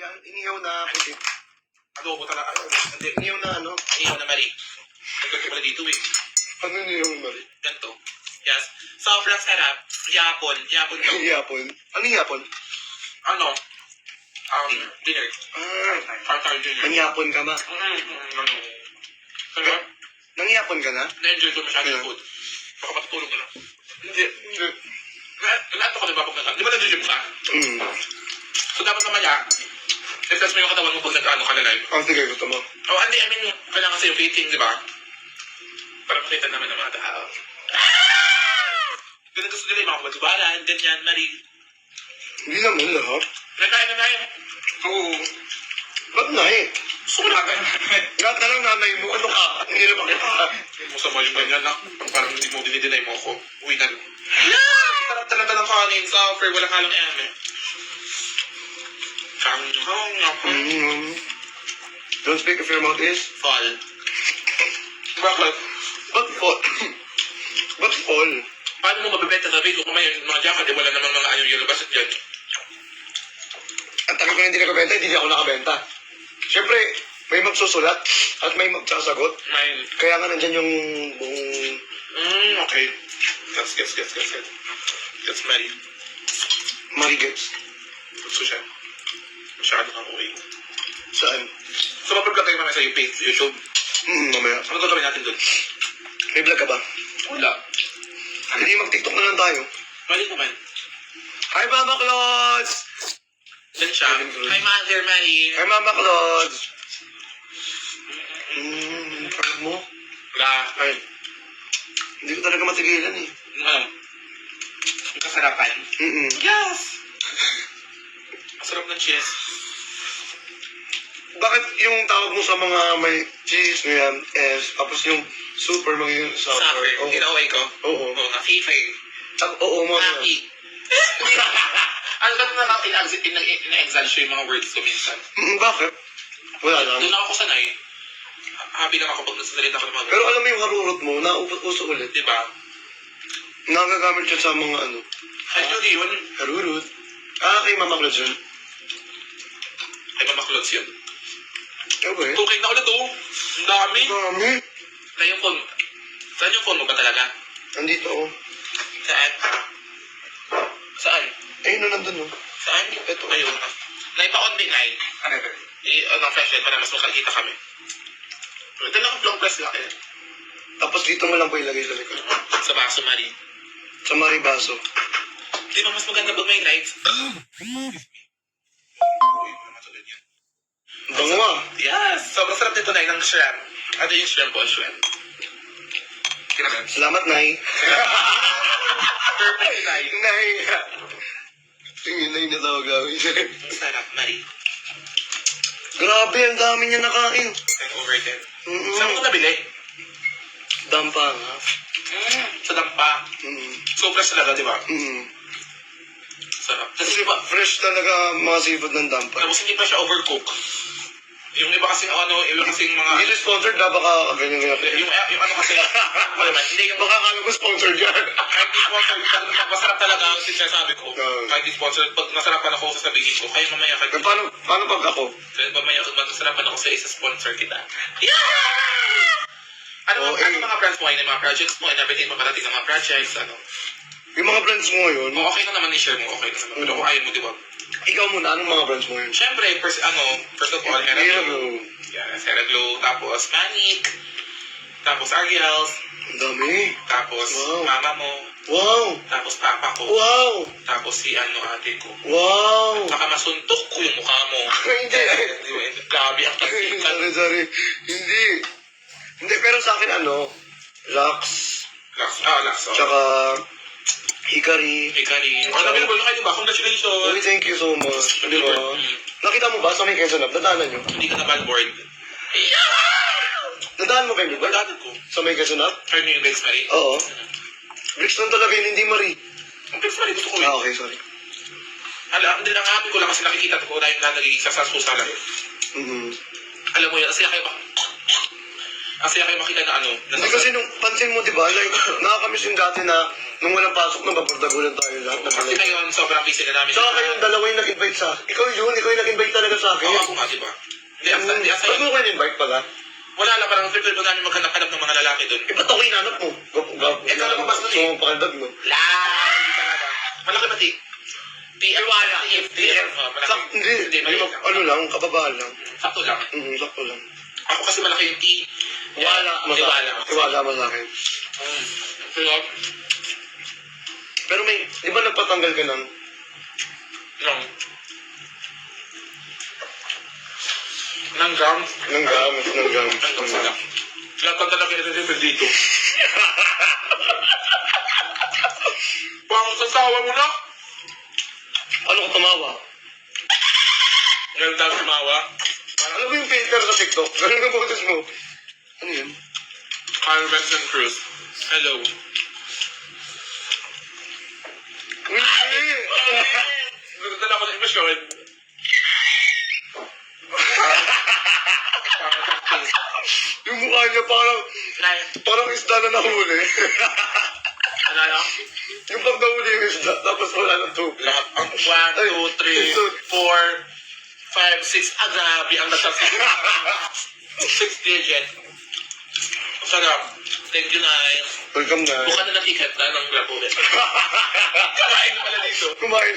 Yan, inihaw na puti. Adobo talaga. Hindi, inihaw na ano? Inihaw na Marie. Nagkakita pala dito eh. Ano inihaw na Mari? Ganito. Yes. Sobrang sarap. Yapon. Yapon to. Yapon. Ano yapon? Ano? Dinner. Tartar dinner. Nangyapon ka ba? Ano? Sarap. Nangyapon ka na? Na-enjoy ko masyado yung food. Baka matutulog ka na. Hindi. Lahat ako nababag na. Di ba nag-gym ka? So dapat mamaya, i-test mo yung katawan mo pag nag-ano ka na live. Sige, gusto mo. Oh, hindi, I mean, kailangan sa'yo fitting, di ba? Para makita naman ng mga tao. Ganun gusto nila yung mga kabatubaran, ganyan, Marie. Hindi naman lahat. Nakain na tayo. Oo. Ba't na eh? Gusto ko natin. Lahat na lang nanay mo. Ano ka? Hindi na makita. Masama yung ganyan na. Parang hindi mo dinidinay mo ako. Uwi na rin. Sarap talaga ng kanin sa offer. Walang halong eme. Don't speak if your mouth is Fall. Bakit? Ba't fall? Ba't fall? Paano mo mabibenta sa video kung may mga jacket, wala namang mga ayong yellow basit dyan? Ang tagal ko na hindi nakabenta, hindi ako nakabenta. Siyempre, may magsusulat at may magsasagot. Mine. Kaya nga nandyan yung buong... Okay. Gets. Gets Mary. Marigets. Gusto siya. Masyado kang uwi. Saan? So, mag-vlog tayo mamaya sa YouTube. Mamaya. Ano gagawin natin doon? May vlog ka ba? Wala. Hindi, mag-tiktok na lang tayo. Mali naman. Hi, Mama Claude! Diyan siya. Hi, Mother Mary. Hi, Mama Claude! Parang mo? Wala. Ay. Hindi ko talaga matigilan eh. Ano? Yung kasarapan. Yes! Masarap ng cheese. Bakit yung tawag mo sa mga may cheese, ngayon, S, tapos yung super magiging sour? Suffer. Inaway ko. Oo. Oo nga. Fifay. Oo, mo. Happy. Ano ba na ina-exalt siya yung mga words ko minsan? Bakit? Wala lang. Doon ako sanay. Happy lang ako pag nasasalita ko ng mga Pero alam mo yung harurot mo, naupot-uso ulit. Diba? Nagagamit siya sa mga ano. Ano yun? Harurot. Kay Mama Claude yun. Ay, Mama Claude yun. Ewa eh. Okay na ulit oh. Ang dami. Dami. Na yung phone. Saan yung phone mo ba talaga? Nandito oh. Saan? Saan? Ayun na nandun oh. Saan? Ito. Ayun. Naipa-on din ay. Ano, flashlight para mas makakita kami. Ito lang ang long press lang eh. Tapos dito mo lang po ilagay sa likod. Sa baso, Marie. Sa maribaso. Di ba mas maganda pag may lights? Bango ah. Yes! Sobrang sarap nito na ng shrimp. Ano yung shrimp o shrimp? Kinaman. Salamat, Nay. Perfect night. Nay. Tingin na yung natawag gawin. Sarap, Marie. Grabe, ang dami niya nakain. 10 over 10. Saan mo ito nabili? Dampa nga. Sa dampa. So fresh talaga, di ba? Sarap. Kasi di ba, Fresh talaga mga seafood ng dampa. tapos hindi pa siya overcook. Yung iba kasing ano, iba kasing mga... Hindi sponsored na baka ganyan nga. Yung ano kasi, hindi yung Baka kala ko sponsored yan. kahit di sponsored, pag masarap talaga, kasi sinasabi ko, kahit di sponsored, pag nasarapan ako, sasabihin ko, kaya mamaya, kahit Paano pag ako? kaya mamaya, kung masarapan ako sa isa sponsor kita. Yeah! Ano mga plans mo, yung mga projects mo, and everything, paparating ng mga projects, ano? Yung mga brands mo ngayon, Okay na naman i-share mo, okay na naman. Pero kung ayaw mo, di ba? ikaw muna, anong mga brands mo ngayon? Siyempre, first of all, Heraglo. Yes, Heraglo, tapos Manic, tapos Ariels, Ang dami. tapos Wow. mama mo, Wow! tapos papa ko, Wow! tapos si ate ko. Wow! Saka masuntok ko yung mukha mo. Hindi. Grabe ang kasikat. Sorry. Hindi, pero sa akin Lux, Lax. tsaka Hikari. Hikari. Available na kayo, diba? Congratulations. Uy, thank you so much. Di ba? Nakita mo ba sa may Quezon Up? Dadaanan nyo? Hindi ka na billboard. Dadaan mo ba yung billboard? Pagdated ko. Sa may Quezon Up? Ano yung Lex Marie? Oo. Bricks lang talaga yun, hindi Marie. Ang Lex Marie gusto ko yun. Okay, sorry. Hindi lang happy ko lang kasi nakikita ko na yung nagiging successful sa life. Alam mo yun, kasi kayo makita na Hindi kasi nung pansin mo, di ba? Like, nakakamiss yung dati na nung walang pasok na mapagdagulan tayo lahat. Kasi ngayon, sobrang busy na namin. Saka kayong dalawa yung nag-invite sa akin. Ikaw yung nag-invite talaga sa akin. Oo, ako nga, di ba? Hindi, hindi, Ba't mo kayo invite pala? wala lang, parang trip namin maghanap-hanap ng mga lalaki doon. Eh, ba't ako inanap mo? Ikaw lang mabas nun eh. Oo, pakandag mo. Hindi talaga. Malaki ba, Tiwala. TF. Hindi, ano lang, kababaan lang. Sakto lang. Sakto lang. Ako kasi malaki yung T. Tiwala mo sa akin. Kaya, Pero may, di ba nagpatanggal ka ng lang. Nanggam. Nanggam. Lahat ka talaga i-reveal dito. Pang sasawa mo na. Ano ko tumawa? Ngayon daw sumawa. Ano ba yung filter sa TikTok? Ganun na boses mo. Ano yun? Carl Benson Cruz. Hello. Hindi! Nagdala ko ng emosyon. Yung mukha niya parang isda na nahuli. Ano lang? Yung pag nahuli yung isda, tapos wala na tubig. Lahat ang 1, 2, 3, 4, 5, 6. Grabe ang nagsasabi. 6 digit. Sarap. Thank you, Nay. Welcome na. Buka na ng ticket na ng Grab ulit. Kakain na pala dito. Kumain